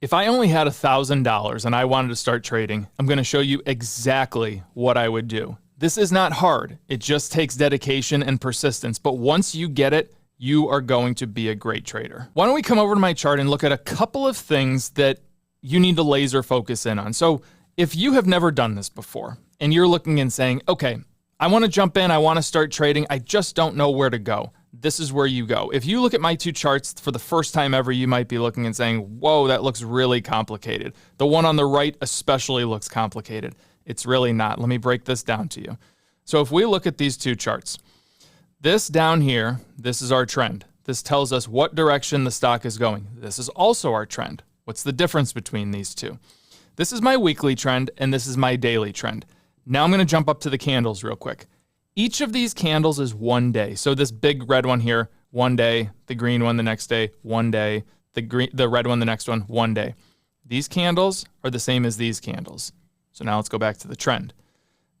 If I only had $1,000 and I wanted to start trading, I'm going to show you exactly what I would do. This is not hard. It just takes dedication and persistence. But once you get it, you are going to be a great trader. Why don't we come over to my chart and look at a couple of things that you need to laser focus in on. So if you have never done this before and you're looking and saying, okay, I want to jump in, I want to start trading, I just don't know where to go. This is where you go. If you look at my two charts for the first time ever, you might be looking and saying, whoa, that looks really complicated. The one on the right especially looks complicated. It's really not. Let me break this down to you. So if we look at these two charts, this down here, this is our trend. This tells us what direction the stock is going. This is also our trend. What's the difference between these two? This is my weekly trend and this is my daily trend. Now I'm going to jump up to the candles real quick. Each of these candles is 1 day. So this big red one here, 1 day, the green one the next day, 1 day, the red one the next one, 1 day. These candles are the same as these candles. So now let's go back to the trend.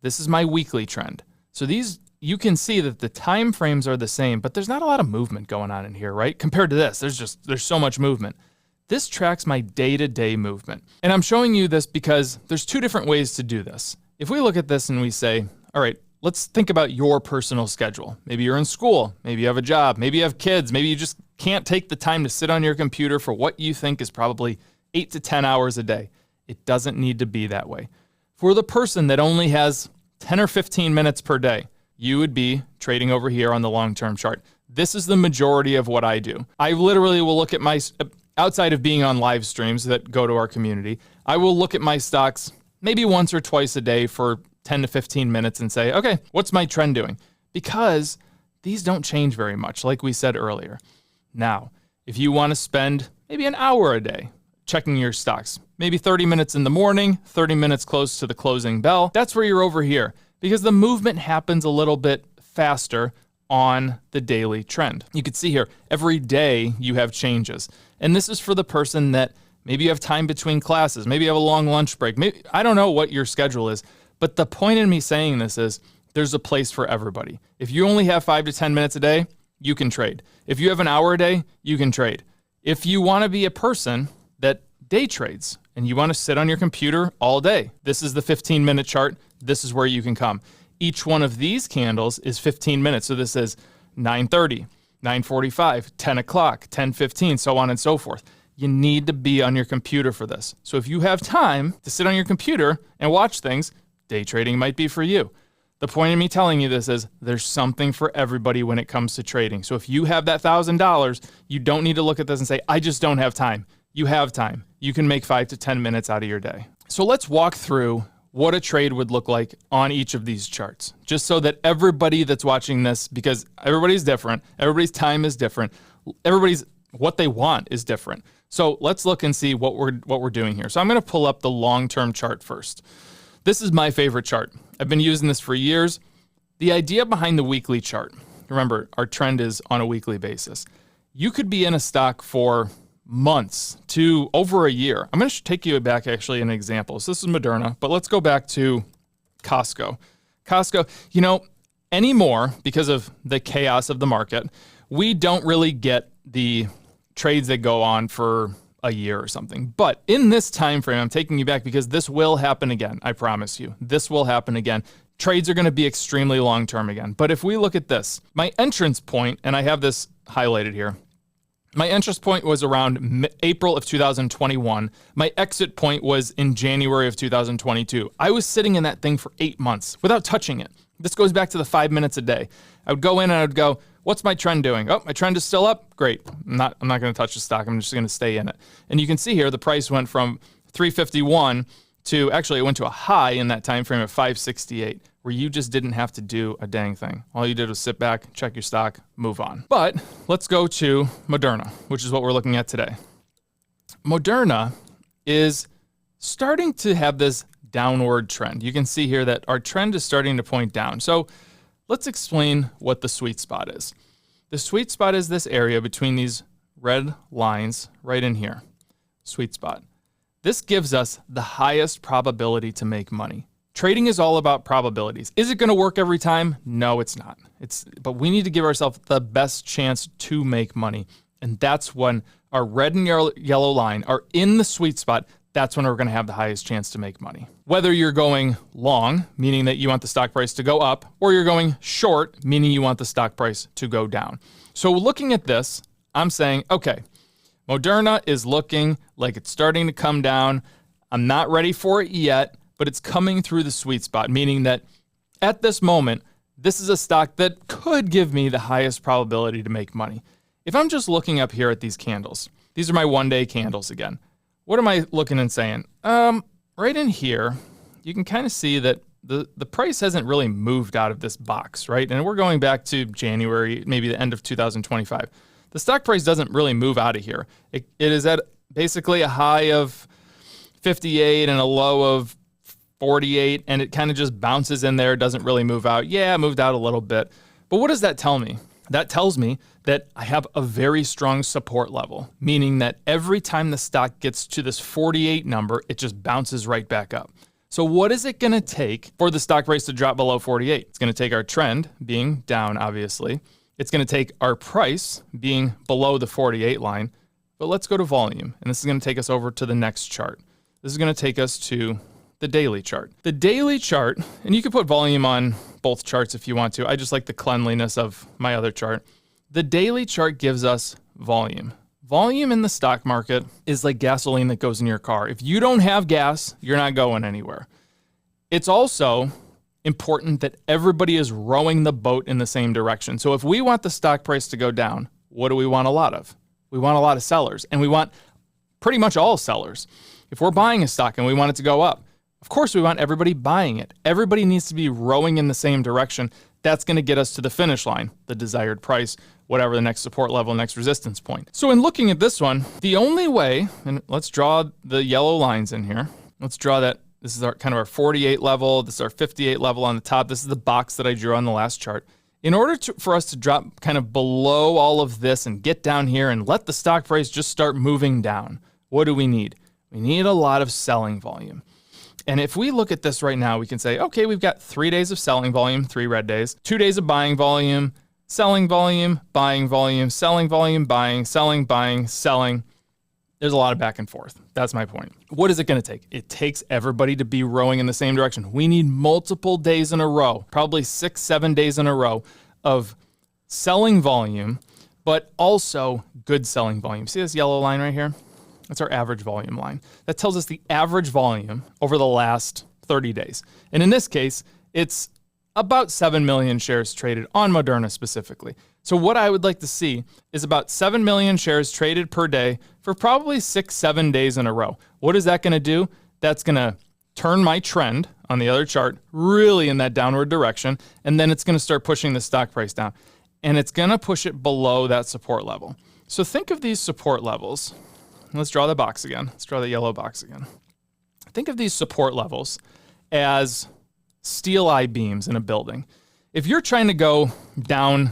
This is my weekly trend. So these, you can see that the time frames are the same, but there's not a lot of movement going on in here, right? Compared to this, there's so much movement. This tracks my day-to-day movement. And I'm showing you this because there's two different ways to do this. If we look at this and we say, all right, let's think about your personal schedule. Maybe you're in school, maybe you have a job, maybe you have kids, maybe you just can't take the time to sit on your computer for what you think is probably 8 to 10 hours a day. It doesn't need to be that way. For the person that only has 10 or 15 minutes per day, you would be trading over here on the long-term chart. This is the majority of what I do. I literally will look at my, outside of being on live streams that go to our community, I will look at my stocks maybe once or twice a day for 10 to 15 minutes and say, okay, what's my trend doing? Because these don't change very much, like we said earlier. Now, if you want to spend maybe an hour a day checking your stocks, maybe 30 minutes in the morning, 30 minutes close to the closing bell, that's where you're over here because the movement happens a little bit faster on the daily trend. You can see here, every day you have changes. And this is for the person that maybe you have time between classes, maybe you have a long lunch break. Maybe, I don't know what your schedule is, but the point in me saying this is there's a place for everybody. If you only have 5 to 10 minutes a day, you can trade. If you have an hour a day, you can trade. If you want to be a person that day trades and you want to sit on your computer all day, this is the 15-minute chart. This is where you can come. Each one of these candles is 15 minutes. So this is 9:30, 9:45, 10 o'clock, 10:15, so on and so forth. You need to be on your computer for this. So if you have time to sit on your computer and watch things, day trading might be for you. The point of me telling you this is there's something for everybody when it comes to trading. So if you have that $1,000, you don't need to look at this and say, I just don't have time. You have time. You can make 5 to 10 minutes out of your day. So let's walk through what a trade would look like on each of these charts, just so that everybody that's watching this, because everybody's different, everybody's time is different, everybody's what they want is different. So let's look and see what we're doing here. So I'm going to pull up the long-term chart first. This is my favorite chart. I've been using this for years. The idea behind the weekly chart, remember, our trend is on a weekly basis. You could be in a stock for months to over a year. I'm going to take you back actually an example. So this is Moderna, but let's go back to Costco. Costco, you know, anymore, because of the chaos of the market, we don't really get the trades that go on for a year or something. But in this time frame, I'm taking you back because this will happen again. I promise you, this will happen again. Trades are going to be extremely long-term again. But if we look at this, my entrance point, and I have this highlighted here, my entrance point was around April of 2021. My exit point was in January of 2022. I was sitting in that thing for 8 months without touching it. This goes back to the 5 minutes a day. I would go in and I would go, what's my trend doing? Oh, my trend is still up? Great. I'm not going to touch the stock. I'm just going to stay in it. And you can see here the price went from 351 to, actually it went to a high in that time frame of 568, where you just didn't have to do a dang thing. All you did was sit back, check your stock, move on. But let's go to Moderna, which is what we're looking at today. Moderna is starting to have this downward trend. You can see here that our trend is starting to point down. So let's explain what the sweet spot is. The sweet spot is this area between these red lines right in here. Sweet spot. This gives us the highest probability to make money. Trading is all about probabilities. Is it going to work every time? No, it's not. But we need to give ourselves the best chance to make money. And that's when our red and yellow line are in the sweet spot, that's when we're going to have the highest chance to make money. Whether you're going long, meaning that you want the stock price to go up, or you're going short, meaning you want the stock price to go down. So looking at this, I'm saying, okay, Moderna is looking like it's starting to come down. I'm not ready for it yet, but it's coming through the sweet spot, meaning that at this moment, this is a stock that could give me the highest probability to make money. If I'm just looking up here at these candles, these are my one-day candles again. What am I looking and saying? Right in here, you can kind of see that the price hasn't really moved out of this box, right? And we're going back to January, maybe the end of 2025. The stock price doesn't really move out of here. It is at basically a high of 58 and a low of 48, and it kind of just bounces in there, doesn't really move out. Yeah, it moved out a little bit. But what does that tell me? That tells me that I have a very strong support level, meaning that every time the stock gets to this 48 number, it just bounces right back up. So what is it going to take for the stock price to drop below 48? It's going to take our trend being down, obviously. It's going to take our price being below the 48 line. But let's go to volume, and this is going to take us over to the next chart. This is going to take us to the daily chart. The daily chart, and you can put volume on both charts if you want to. I just like the cleanliness of my other chart. The daily chart gives us volume. Volume in the stock market is like gasoline that goes in your car. If you don't have gas, you're not going anywhere. It's also important that everybody is rowing the boat in the same direction. So if we want the stock price to go down, what do we want a lot of? We want a lot of sellers, and we want pretty much all sellers. If we're buying a stock and we want it to go up, of course we want everybody buying it. Everybody needs to be rowing in the same direction. That's going to get us to the finish line, the desired price, whatever the next support level, next resistance point. So in looking at this one, the only way, and let's draw the yellow lines in here. Let's draw that. This is our kind of our 48 level. This is our 58 level on the top. This is the box that I drew on the last chart. In order for us to drop kind of below all of this and get down here and let the stock price just start moving down, what do we need? We need a lot of selling volume. And if we look at this right now, we can say, okay, we've got 3 days of selling volume, 3 red days, 2 days of buying volume, selling volume, buying volume, selling volume, buying, selling. There's a lot of back and forth. That's my point. What is it going to take? It takes everybody to be rowing in the same direction. We need multiple days in a row, probably 6-7 days in a row of selling volume, but also good selling volume. See this yellow line right here? That's our average volume line. That tells us the average volume over the last 30 days. And in this case, it's about 7 million shares traded on Moderna specifically. So what I would like to see is about 7 million shares traded per day for probably 6-7 days in a row. What is that going to do? That's going to turn my trend on the other chart really in that downward direction, and then it's going to start pushing the stock price down. And it's going to push it below that support level. So think of these support levels. Let's draw the box again. Let's draw the yellow box again. Think of these support levels as steel I-beams in a building. If you're trying to go down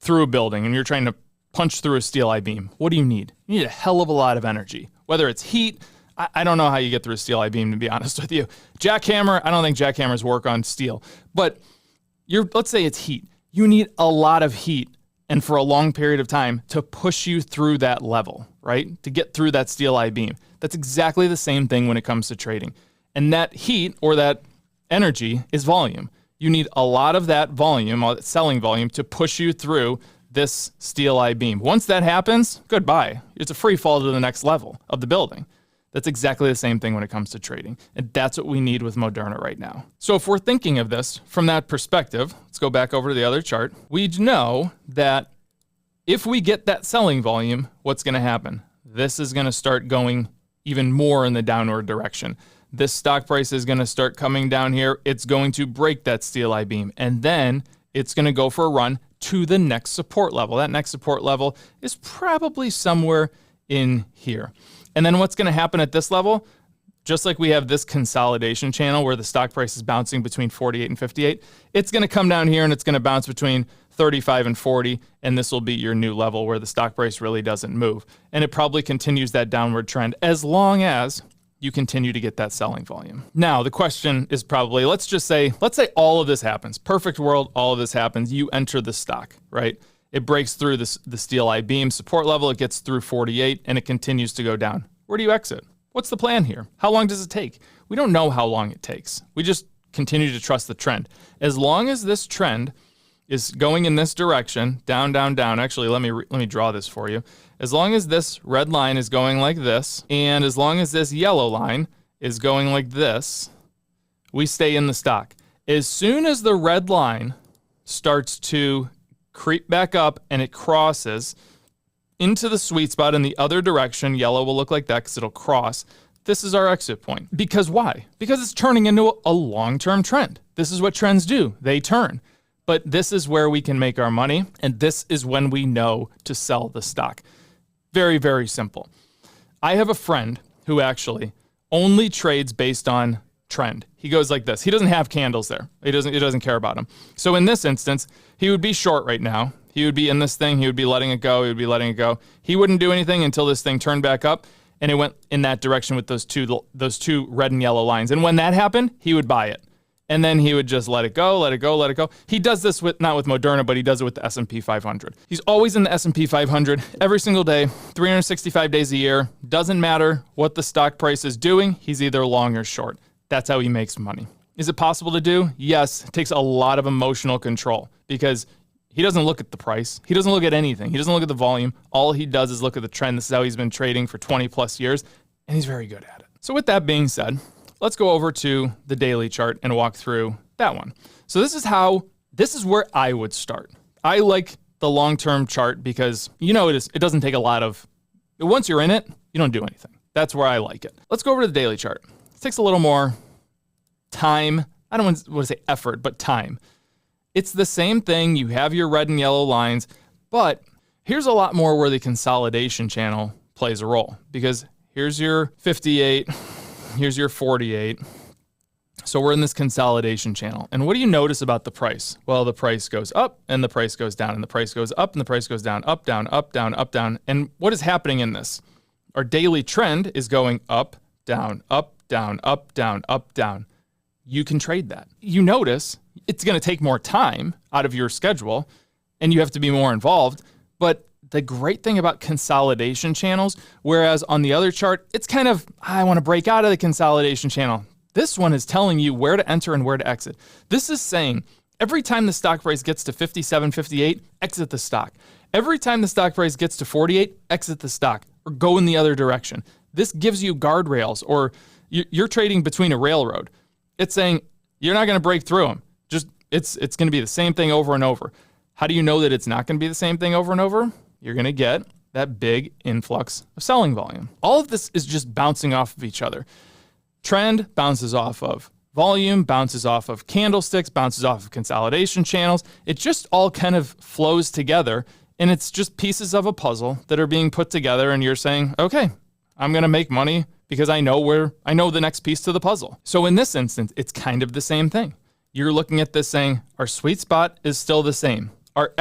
through a building and you're trying to punch through a steel I-beam, what do you need? You need a hell of a lot of energy. Whether it's heat, I don't know how you get through a steel I-beam, to be honest with you. Jackhammer, I don't think jackhammers work on steel. But let's say it's heat. You need a lot of heat and for a long period of time to push you through that level, right? To get through that steel I-beam. That's exactly the same thing when it comes to trading. And that heat or that energy is volume. You need a lot of that volume, selling volume, to push you through this steel I-beam. Once that happens, goodbye. It's a free fall to the next level of the building. That's exactly the same thing when it comes to trading. And that's what we need with Moderna right now. So if we're thinking of this from that perspective, let's go back over to the other chart. We know that if we get that selling volume, what's going to happen? This is going to start going even more in the downward direction. This stock price is going to start coming down here. It's going to break that steel I-beam. And then it's going to go for a run to the next support level. That next support level is probably somewhere in here. And then what's going to happen at this level, just like we have this consolidation channel where the stock price is bouncing between 48 and 58, it's going to come down here and it's going to bounce between 35 and 40, and this will be your new level where the stock price really doesn't move. And it probably continues that downward trend as long as you continue to get that selling volume. Now, the question is probably, let's say all of this happens. Perfect world, all of this happens. You enter the stock, right? It breaks through the steel I-beam support level. It gets through 48 and it continues to go down. Where do you exit? What's the plan here? How long does it take? We don't know how long it takes. We just continue to trust the trend. As long as this trend is going in this direction, down, down, down. Actually, let me draw this for you. As long as this red line is going like this, and as long as this yellow line is going like this, we stay in the stock. As soon as the red line starts to creep back up and it crosses into the sweet spot in the other direction, yellow will look like that because it'll cross. This is our exit point. Because why? Because it's turning into a long-term trend. This is what trends do. They turn. But this is where we can make our money, and this is when we know to sell the stock. Very, very simple. I have a friend who actually only trades based on trend. He goes like this. He doesn't have candles there. He doesn't care about them. So in this instance, he would be short right now. He would be in this thing. He would be letting it go. He would be letting it go. He wouldn't do anything until this thing turned back up, and it went in that direction with those two red and yellow lines. And when that happened, he would buy it. And then he would just let it go, let it go, let it go. He does this not with Moderna, but he does it with the S&P 500. He's always in the S&P 500 every single day, 365 days a year. Doesn't matter what the stock price is doing. He's either long or short. That's how he makes money. Is it possible to do? Yes. It takes a lot of emotional control because he doesn't look at the price. He doesn't look at anything. He doesn't look at the volume. All he does is look at the trend. This is how he's been trading for 20 plus years, and he's very good at it. So with that being said, let's go over to the daily chart and walk through that one. So this is where I would start. I like the long-term chart because it doesn't take a lot of, once you're in it, you don't do anything. That's where I like it. Let's go over to the daily chart. It takes a little more time. I don't want to say effort, but time. It's the same thing. You have your red and yellow lines, but here's a lot more where the consolidation channel plays a role because here's your 58, here's your 48. So we're in this consolidation channel. And what do you notice about the price? Well, the price goes up and the price goes down and the price goes up and the price goes down, up, down, up, down, up, down. And what is happening in this? Our daily trend is going up, down, up, down, up, down, up, down. You can trade that. You notice it's going to take more time out of your schedule and you have to be more involved. But the great thing about consolidation channels, whereas on the other chart, it's kind of, I want to break out of the consolidation channel. This one is telling you where to enter and where to exit. This is saying every time the stock price gets to 57, 58, exit the stock. Every time the stock price gets to 48, exit the stock or go in the other direction. This gives you guardrails, or you're trading between a railroad. It's saying you're not going to break through them. Just it's going to be the same thing over and over. How do you know that it's not going to be the same thing over and over? You're going to get that big influx of selling volume. All of this is just bouncing off of each other. Trend bounces off of volume, bounces off of candlesticks, bounces off of consolidation channels. It just all kind of flows together, and it's just pieces of a puzzle that are being put together, and you're saying, okay, I'm going to make money because I know the next piece to the puzzle. So in this instance, it's kind of the same thing. You're looking at this saying, our sweet spot is still the same. Our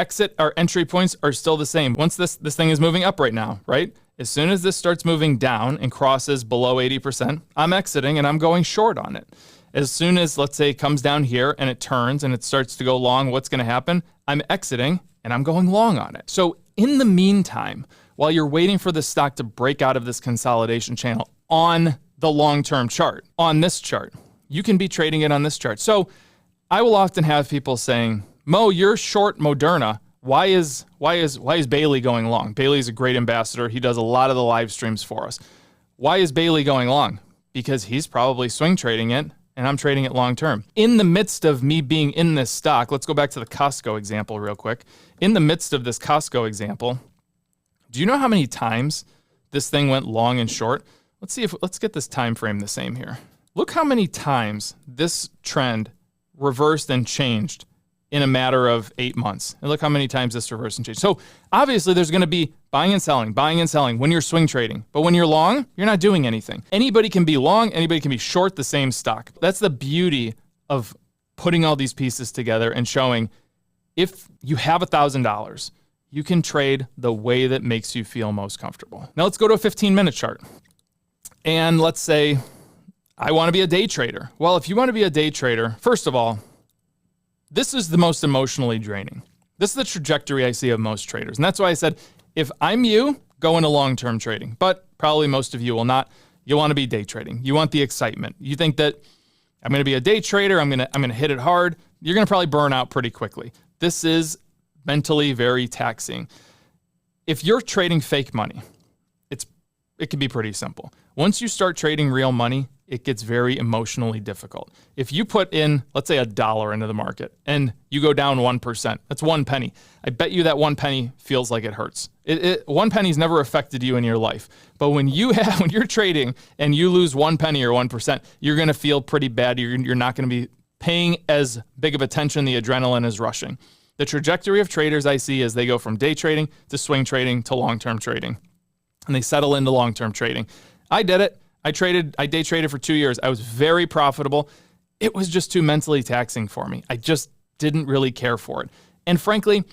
entry points are still the same. Once this thing is moving up right now, right? As soon as this starts moving down and crosses below 80%, I'm exiting and I'm going short on it. As soon as, let's say, it comes down here and it turns and it starts to go long, what's going to happen? I'm exiting and I'm going long on it. So in the meantime, while you're waiting for the stock to break out of this consolidation channel on the long-term chart, on this chart, you can be trading it on this chart. So I will often have people saying, Mo, you're short Moderna. Why is Bailey going long? Bailey's a great ambassador. He does a lot of the live streams for us. Why is Bailey going long? Because he's probably swing trading it and I'm trading it long term. In the midst of me being in this stock, let's go back to the Costco example real quick. In the midst of this Costco example, do you know how many times this thing went long and short? Let's get this time frame the same here. Look how many times this trend reversed and changed in a matter of 8 months. And look how many times this reversed and changed. So obviously there's going to be buying and selling when you're swing trading. But when you're long, you're not doing anything. Anybody can be long, anybody can be short the same stock. That's the beauty of putting all these pieces together and showing if you have $1,000, you can trade the way that makes you feel most comfortable. Now let's go to a 15-minute chart. And let's say I want to be a day trader. Well, if you want to be a day trader, first of all, this is the most emotionally draining. This is the trajectory I see of most traders. And that's why I said, if I'm you, go into long-term trading. But probably most of you will not. You want to be day trading. You want the excitement. You think that I'm going to be a day trader. I'm going to hit it hard. You're going to probably burn out pretty quickly. This is mentally very taxing. If you're trading fake money, it can be pretty simple. Once you start trading real money, it gets very emotionally difficult. If you put in, let's say, $1 into the market and you go down 1%, that's 1 penny. I bet you that 1 penny feels like it hurts. 1 penny's never affected you in your life. But when you're trading and you lose 1 penny or 1%, you're going to feel pretty bad. You're not going to be paying as big of attention. The adrenaline is rushing. The trajectory of traders I see is they go from day trading to swing trading to long-term trading. And they settle into long-term trading. I did it. I day traded for 2 years. I was very profitable. It was just too mentally taxing for me. I just didn't really care for it. And frankly,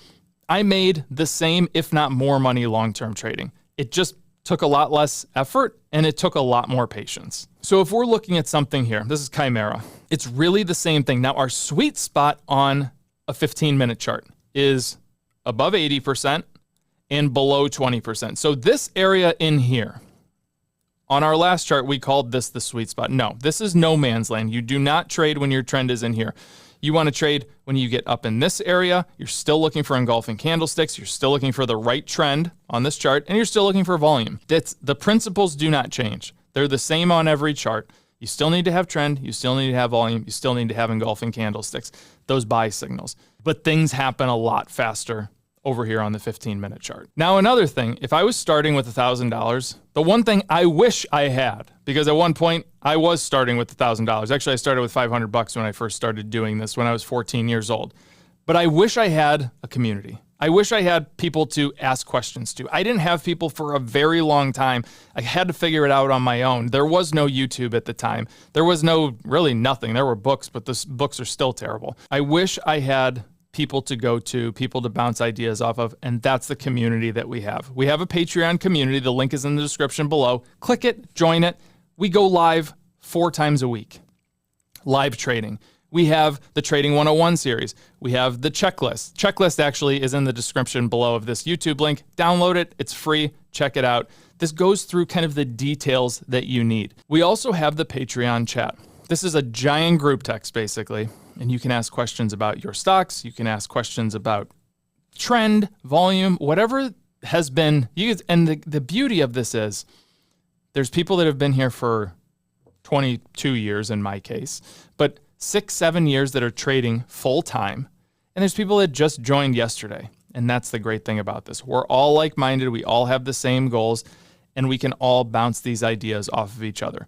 I made the same, if not more money long-term trading. It just took a lot less effort and it took a lot more patience. So if we're looking at something here, this is Chimera. It's really the same thing. Now our sweet spot on a 15-minute chart is above 80%. And below 20%. So this area in here, on our last chart, we called this the sweet spot. No, this is no man's land. You do not trade when your trend is in here. You want to trade when you get up in this area. You're still looking for engulfing candlesticks. You're still looking for the right trend on this chart, and you're still looking for volume. The principles do not change. They're the same on every chart. You still need to have trend. You still need to have volume. You still need to have engulfing candlesticks, those buy signals. But things happen a lot faster over here on the 15-minute chart. Now, another thing, if I was starting with $1,000, the one thing I wish I had, because at one point I was starting with $1,000. Actually, I started with $500 when I first started doing this when I was 14 years old. But I wish I had a community. I wish I had people to ask questions to. I didn't have people for a very long time. I had to figure it out on my own. There was no YouTube at the time. There was really nothing. There were books, but the books are still terrible. I wish I had people to go to, people to bounce ideas off of, and that's the community that we have. We have a Patreon community. The link is in the description below. Click it, join it. We go live 4 times a week. Live trading. We have the Trading 101 series. We have the checklist. Checklist actually is in the description below of this YouTube link. Download it. It's free. Check it out. This goes through kind of the details that you need. We also have the Patreon chat. This is a giant group text, basically. And you can ask questions about your stocks. You can ask questions about trend, volume, whatever has been used. And the beauty of this is there's people that have been here for 22 years in my case, but 6-7 years that are trading full time. And there's people that just joined yesterday. And that's the great thing about this. We're all like-minded. We all have the same goals, and we can all bounce these ideas off of each other.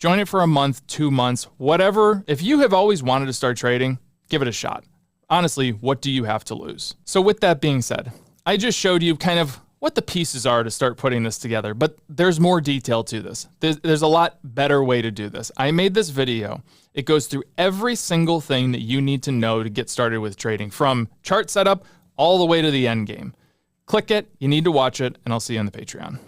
Join it for a month, 2 months, whatever. If you have always wanted to start trading, give it a shot. Honestly, what do you have to lose? So with that being said, I just showed you kind of what the pieces are to start putting this together, but there's more detail to this. There's a lot better way to do this. I made this video. It goes through every single thing that you need to know to get started with trading, from chart setup all the way to the end game. Click it, you need to watch it, and I'll see you on the Patreon.